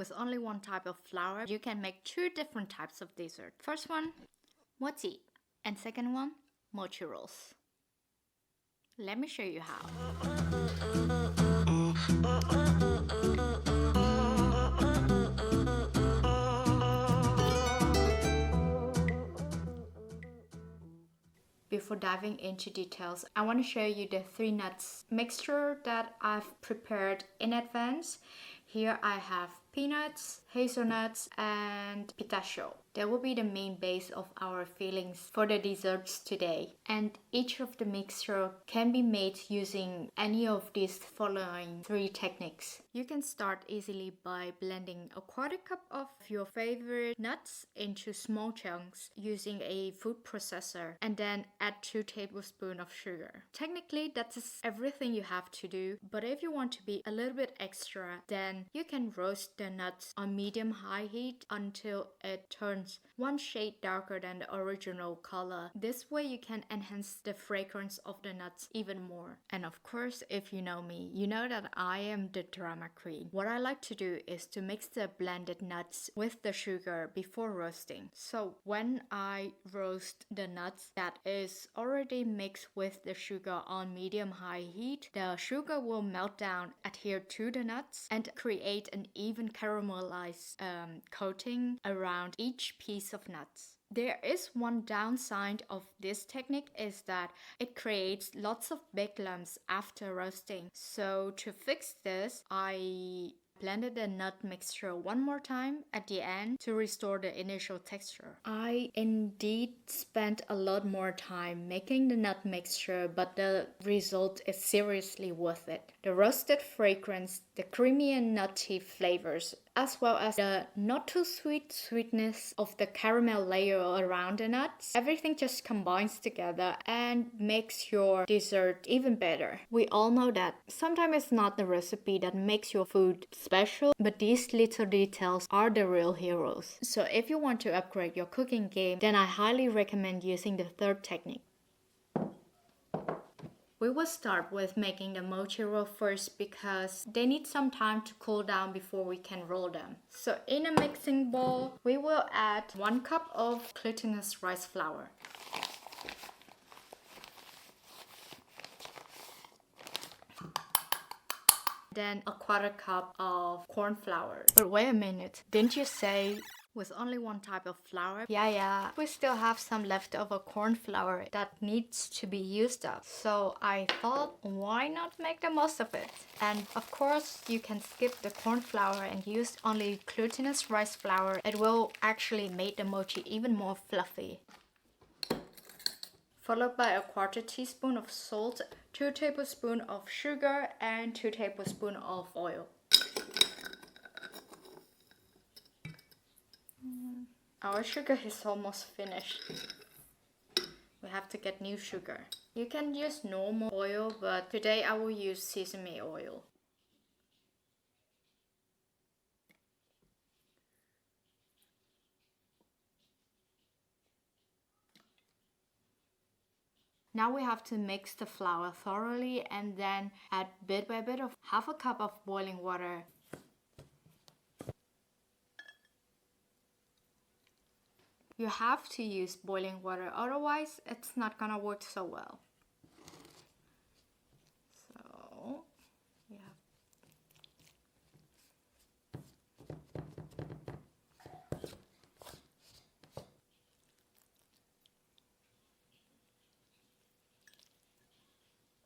With only one type of flour, you can make two different types of dessert. First one, Muachee, and second one, Mochi Rolls. Let me show you how. Before diving into details, I want to show you the 3 nuts mixture that I've prepared in advance. Here I have peanuts, hazelnuts, and pistachio. That will be the main base of our fillings for the desserts today. And each of the mixture can be made using any of these following 3 techniques. You can start easily by blending a 1/4 cup of your favorite nuts into small chunks using a food processor, and then add 2 tablespoons of sugar. Technically, that's everything you have to do, but if you want to be a little bit extra, then you can roast the nuts on medium-high heat until it turns one shade darker than the original color. This way you can enhance the fragrance of the nuts even more. And of course, if you know me, you know that I am the drama queen. What I like to do is to mix the blended nuts with the sugar before roasting. So when I roast the nuts that is already mixed with the sugar on medium-high heat, the sugar will melt down, adhere to the nuts, and create an even caramelized coating around each piece of nuts. There is one downside of this technique is that it creates lots of big lumps after roasting. So to fix this, I blended the nut mixture one more time at the end to restore the initial texture. I indeed spent a lot more time making the nut mixture, but the result is seriously worth it. The roasted fragrance, the creamy and nutty flavors, as well as the not too sweet sweetness of the caramel layer around the nuts. Everything just combines together and makes your dessert even better. We all know that sometimes it's not the recipe that makes your food special, but these little details are the real heroes. So if you want to upgrade your cooking game, then I highly recommend using the 3rd technique. We will start with making the mochi roll first because they need some time to cool down before we can roll them. So in a mixing bowl, we will add 1 cup of glutinous rice flour. Then a 1/4 cup of corn flour. But wait a minute, didn't you say with only one type of flour? Yeah, we still have some leftover corn flour that needs to be used up. So I thought, why not make the most of it? And of course, you can skip the corn flour and use only glutinous rice flour. It will actually make the mochi even more fluffy. Followed by a 1/4 teaspoon of salt, 2 tablespoons of sugar, and 2 tablespoons of oil. Our sugar is almost finished. We have to get new sugar. You can use normal oil, but today I will use sesame oil. Now we have to mix the flour thoroughly and then add bit by bit of 1/2 cup of boiling water. You have to use boiling water, otherwise it's not gonna work so well. So, yeah.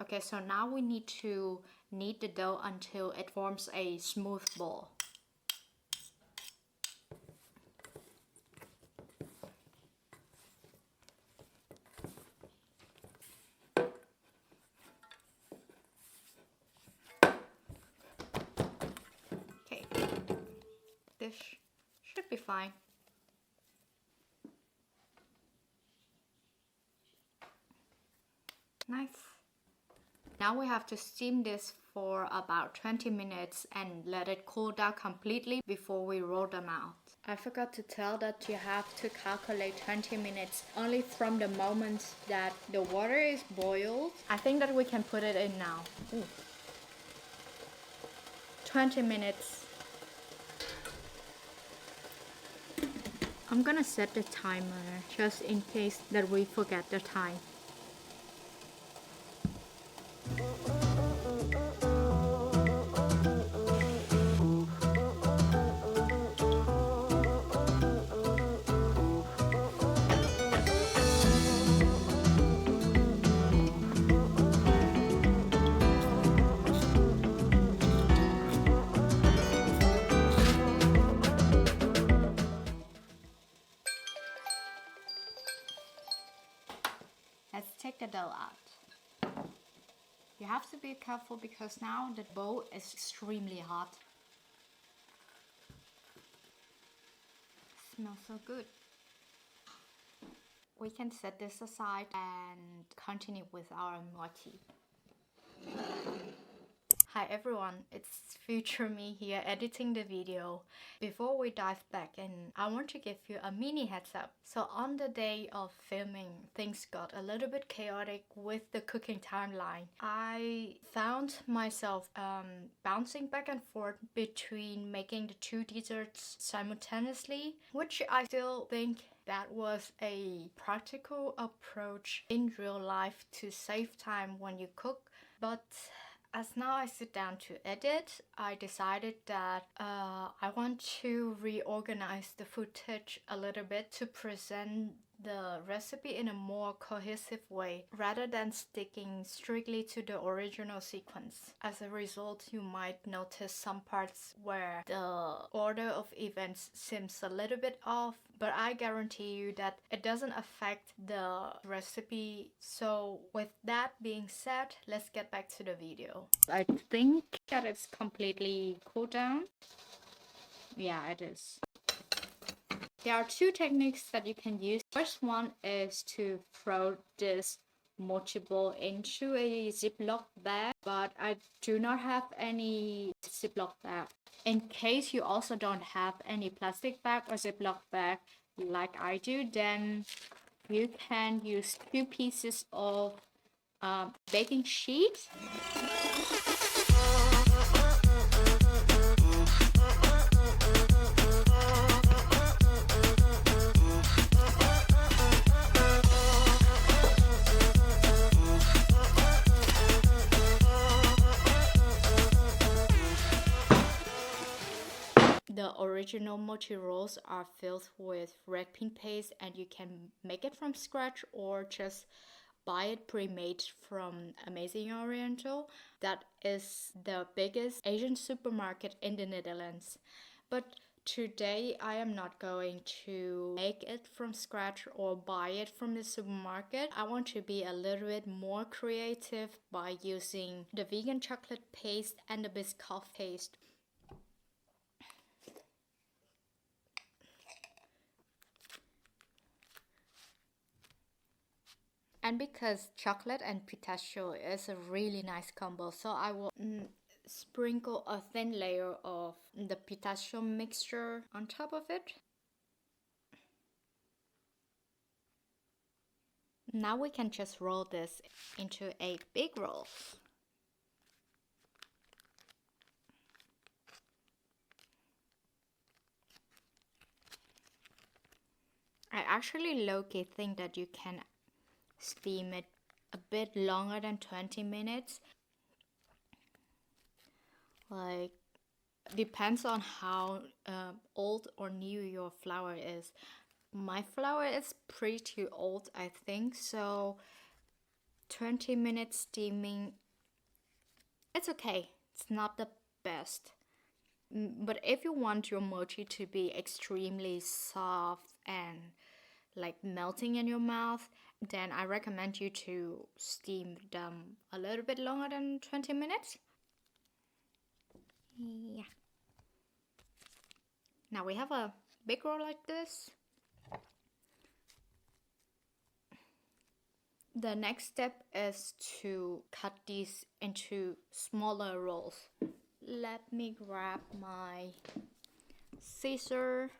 Okay, so now we need to knead the dough until it forms a smooth ball. Okay, this should be fine. Nice. Now we have to steam this for about 20 minutes and let it cool down completely before we roll them out. I forgot to tell that you have to calculate 20 minutes only from the moment that the water is boiled. I think that we can put it in now. Ooh. 20 minutes. I'm gonna set the timer just in case that we forget the time. Let's take the dough out. You have to be careful because now the bowl is extremely hot. Smells so good. We can set this aside and continue with our mochi. Hi everyone, it's future me here editing the video. Before we dive back in, I want to give you a mini heads up. So on the day of filming, things got a little bit chaotic with the cooking timeline. I found myself bouncing back and forth between making the two desserts simultaneously, which I still think that was a practical approach in real life to save time when you cook. But as now I sit down to edit, I decided that I want to reorganize the footage a little bit to present the recipe in a more cohesive way rather than sticking strictly to the original sequence. As a result, you might notice some parts where the order of events seems a little bit off, but I guarantee you that it doesn't affect the recipe. So with that being said, let's get back to the video. I think that it's completely cooled down. Yeah, it is. There are two techniques that you can use. First one is to throw this mochi ball into a Ziploc bag, but I do not have any Ziploc bag. In case you also don't have any plastic bag or Ziploc bag like I do, then you can use 2 pieces of baking sheet. The original Mochi Rolls are filled with red bean paste, and you can make it from scratch or just buy it pre-made from Amazing Oriental. That is the biggest Asian supermarket in the Netherlands. But today I am not going to make it from scratch or buy it from the supermarket. I want to be a little bit more creative by using the vegan chocolate paste and the Biscoff paste. And because chocolate and pistachio is a really nice combo, so I will sprinkle a thin layer of the pistachio mixture on top of it. Now we can just roll this into a big roll. I actually low-key think that you can steam it a bit longer than 20 minutes. Like, depends on how old or new your flour is. My flour is pretty old, I think, so 20 minutes steaming, it's okay. It's not the best. But if you want your mochi to be extremely soft and like melting in your mouth, then I recommend you to steam them a little bit longer than 20 minutes. Yeah. Now we have a big roll like this. The next step is to cut these into smaller rolls. Let me grab my scissor.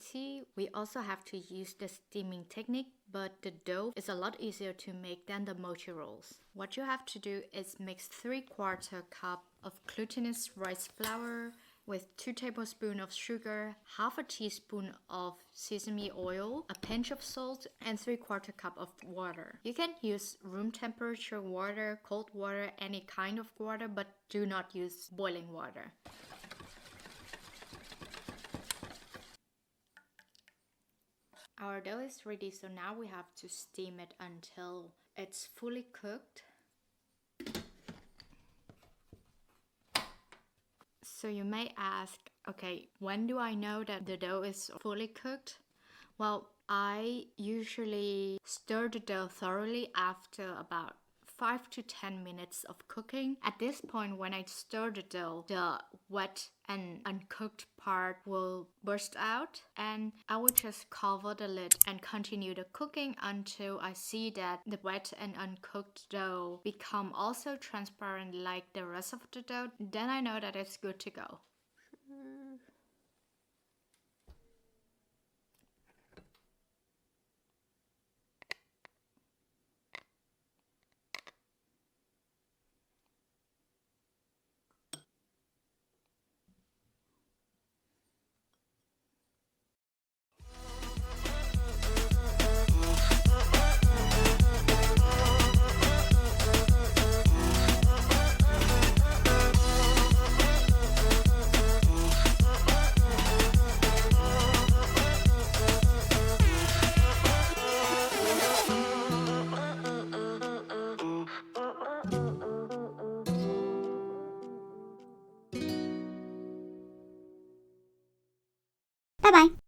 spicy. We also have to use the steaming technique, but the dough is a lot easier to make than the mochi rolls. What you have to do is mix 3/4 cup of glutinous rice flour with 2 tablespoons of sugar, half a teaspoon of sesame oil, a pinch of salt, and 3/4 cup of water. You can use room temperature water, cold water, any kind of water, but do not use boiling water. Our dough is ready, so now we have to steam it until it's fully cooked. So you may ask, okay, when do I know that the dough is fully cooked? Well, I usually stir the dough thoroughly after about 5 to 10 minutes of cooking. At this point, when I stir the dough, the wet and uncooked part will burst out, and I will just cover the lid and continue the cooking until I see that the wet and uncooked dough become also transparent like the rest of the dough. Then I know that it's good to go. Bye bye.